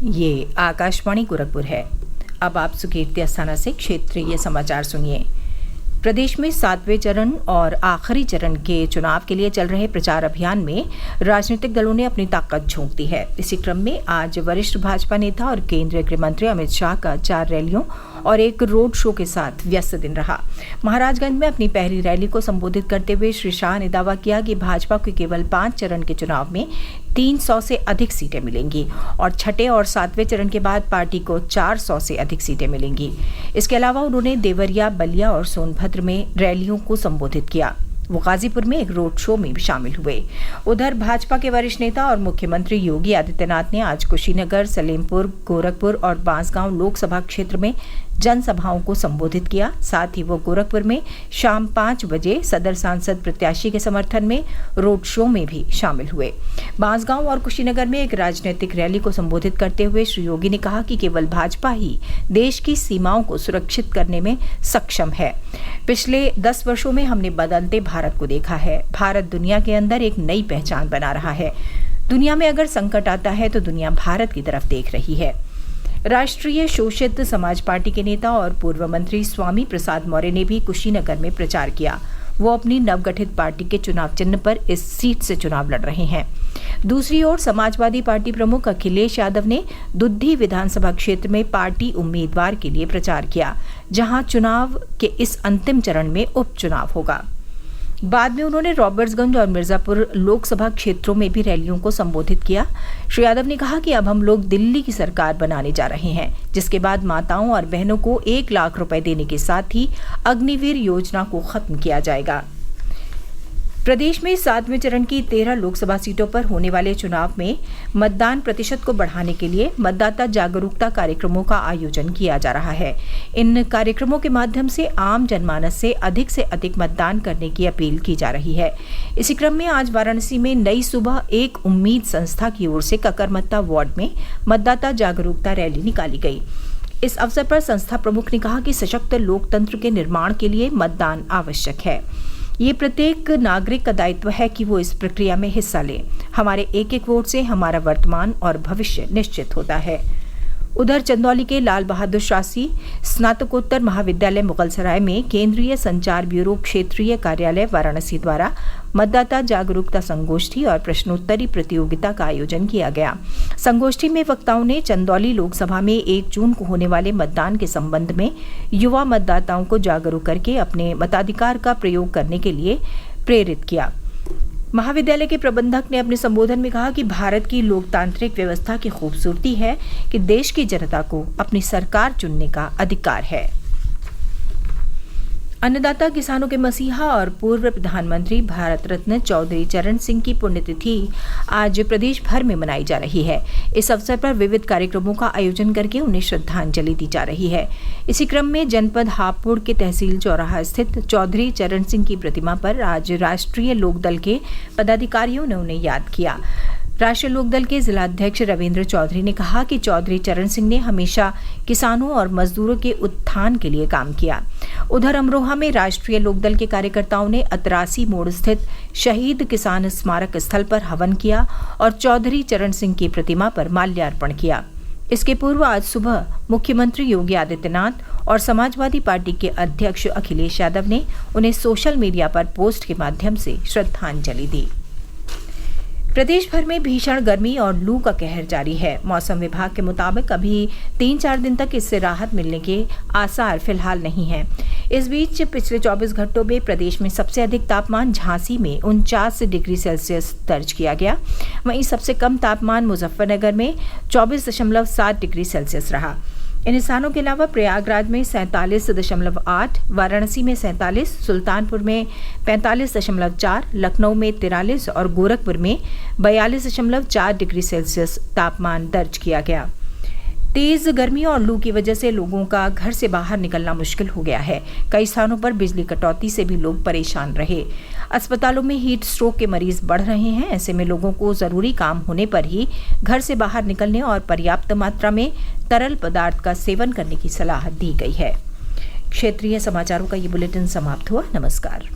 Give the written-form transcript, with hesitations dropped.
ये आकाशवाणी गोरखपुर है। अब आप सुकीर्ति अस्थाना से क्षेत्रीय समाचार सुनिए। प्रदेश में 7वें चरण और आखिरी चरण के चुनाव के लिए चल रहे प्रचार अभियान में राजनीतिक दलों ने अपनी ताकत झोंक दी है। इसी क्रम में आज वरिष्ठ भाजपा नेता और केंद्रीय गृह मंत्री अमित शाह का 4 रैलियों और एक रोड शो के साथ व्यस्त दिन रहा। महाराजगंज में अपनी पहली रैली को संबोधित करते हुए श्री शाह ने दावा किया कि भाजपा को केवल 5 चरण के चुनाव में 300 से अधिक सीटें मिलेंगी और छठे और 7वें चरण के बाद पार्टी को 400 से अधिक सीटें मिलेंगी। इसके अलावा उन्होंने देवरिया, बलिया और सोनभद्र में रैलियों को संबोधित किया। वो गाजीपुर में एक रोड शो में भी शामिल हुए। उधर भाजपा के वरिष्ठ नेता और मुख्यमंत्री योगी आदित्यनाथ ने आज कुशीनगर, सलेमपुर, गोरखपुर और बांसगांव लोकसभा क्षेत्र में जनसभाओं को संबोधित किया। साथ ही वो गोरखपुर में शाम 5 बजे सदर सांसद प्रत्याशी के समर्थन में रोड शो में भी शामिल हुए। बांसगांव और कुशीनगर में एक राजनीतिक रैली को संबोधित करते हुए श्री योगी ने कहा कि केवल भाजपा ही देश की सीमाओं को सुरक्षित करने में सक्षम है। पिछले 10 वर्षों में हमने बदलते भारत को देखा है। भारत दुनिया के अंदर एक नई पहचान बना रहा है। दुनिया में अगर संकट आता है तो दुनिया भारत की तरफ देख रही है। राष्ट्रीय शोषित समाज पार्टी के नेता और पूर्व मंत्री स्वामी प्रसाद मौर्य ने भी कुशीनगर में प्रचार किया। वो अपनी नवगठित पार्टी के चुनाव चिन्ह पर इस सीट से चुनाव लड़ रहे हैं। दूसरी ओर समाजवादी पार्टी प्रमुख अखिलेश यादव ने दुद्धी विधानसभा क्षेत्र में पार्टी उम्मीदवार के लिए प्रचार किया, जहां चुनाव के इस अंतिम चरण में उपचुनाव होगा। बाद में उन्होंने रॉबर्ट्सगंज और मिर्जापुर लोकसभा क्षेत्रों में भी रैलियों को संबोधित किया। श्री यादव ने कहा कि अब हम लोग दिल्ली की सरकार बनाने जा रहे हैं, जिसके बाद माताओं और बहनों को 1 लाख रुपए देने के साथ ही अग्निवीर योजना को खत्म किया जाएगा। प्रदेश में 7वें चरण की 13 लोकसभा सीटों पर होने वाले चुनाव में मतदान प्रतिशत को बढ़ाने के लिए मतदाता जागरूकता कार्यक्रमों का आयोजन किया जा रहा है। इन कार्यक्रमों के माध्यम से आम जनमानस से अधिक मतदान करने की अपील की जा रही है। इसी क्रम में आज वाराणसी में नई सुबह एक उम्मीद संस्था की ओर से ककरमत्ता वार्ड में मतदाता जागरूकता रैली निकाली गई। इस अवसर पर संस्था प्रमुख ने कहा कि सशक्त लोकतंत्र के निर्माण के लिए मतदान आवश्यक है। ये प्रत्येक नागरिक का दायित्व है कि वो इस प्रक्रिया में हिस्सा ले। हमारे एक वोट से हमारा वर्तमान और भविष्य निश्चित होता है। उधर चंदौली के लाल बहादुर शास्त्री स्नातकोत्तर महाविद्यालय मुगलसराय में केंद्रीय संचार ब्यूरो क्षेत्रीय कार्यालय वाराणसी द्वारा मतदाता जागरूकता संगोष्ठी और प्रश्नोत्तरी प्रतियोगिता का आयोजन किया गया। संगोष्ठी में वक्ताओं ने चंदौली लोकसभा में 1 जून को होने वाले मतदान के संबंध में युवा मतदाताओं को जागरूक करके अपने मताधिकार का प्रयोग करने के लिए प्रेरित किया। महाविद्यालय के प्रबंधक ने अपने संबोधन में कहा कि भारत की लोकतांत्रिक व्यवस्था की खूबसूरती है कि देश की जनता को अपनी सरकार चुनने का अधिकार है। अन्नदाता किसानों के मसीहा और पूर्व प्रधानमंत्री भारत रत्न चौधरी चरण सिंह की पुण्यतिथि आज प्रदेश भर में मनाई जा रही है। इस अवसर पर विविध कार्यक्रमों का आयोजन करके उन्हें श्रद्धांजलि दी जा रही है। इसी क्रम में जनपद हापुड़ के तहसील चौराहा स्थित चौधरी चरण सिंह की प्रतिमा पर आज राष्ट्रीय लोकदल के पदाधिकारियों ने उन्हें याद किया। राष्ट्रीय लोकदल के जिलाध्यक्ष रविंद्र चौधरी ने कहा कि चौधरी चरण सिंह ने हमेशा किसानों और मजदूरों के उत्थान के लिए काम किया। उधर अमरोहा में राष्ट्रीय लोकदल के कार्यकर्ताओं ने अतरासी मोड़ स्थित शहीद किसान स्मारक स्थल पर हवन किया और चौधरी चरण सिंह की प्रतिमा पर माल्यार्पण किया। इसके पूर्व आज सुबह मुख्यमंत्री योगी आदित्यनाथ और समाजवादी पार्टी के अध्यक्ष अखिलेश यादव ने उन्हें सोशल मीडिया पर पोस्ट के माध्यम से श्रद्धांजलि दी। प्रदेश भर में भीषण गर्मी और लू का कहर जारी है। मौसम विभाग के मुताबिक अभी 3-4 दिन तक इससे राहत मिलने के आसार फिलहाल नहीं हैं। इस बीच पिछले 24 घंटों में प्रदेश में सबसे अधिक तापमान झांसी में 49 डिग्री सेल्सियस दर्ज किया गया। वहीं सबसे कम तापमान मुजफ्फरनगर में 24.7 डिग्री सेल्सियस रहा। इन स्थानों के अलावा प्रयागराज में 47.8, वाराणसी में 47, सुल्तानपुर में 45.4, लखनऊ में 43 और गोरखपुर में 42.4 डिग्री सेल्सियस तापमान दर्ज किया गया। तेज गर्मी और लू की वजह से लोगों का घर से बाहर निकलना मुश्किल हो गया है। कई स्थानों पर बिजली कटौती से भी लोग परेशान रहे। अस्पतालों में हीट स्ट्रोक के मरीज बढ़ रहे हैं। ऐसे में लोगों को जरूरी काम होने पर ही घर से बाहर निकलने और पर्याप्त मात्रा में तरल पदार्थ का सेवन करने की सलाह दी गई है। क्षेत्रीय समाचारों का ये बुलेटिन समाप्त हुआ। नमस्कार।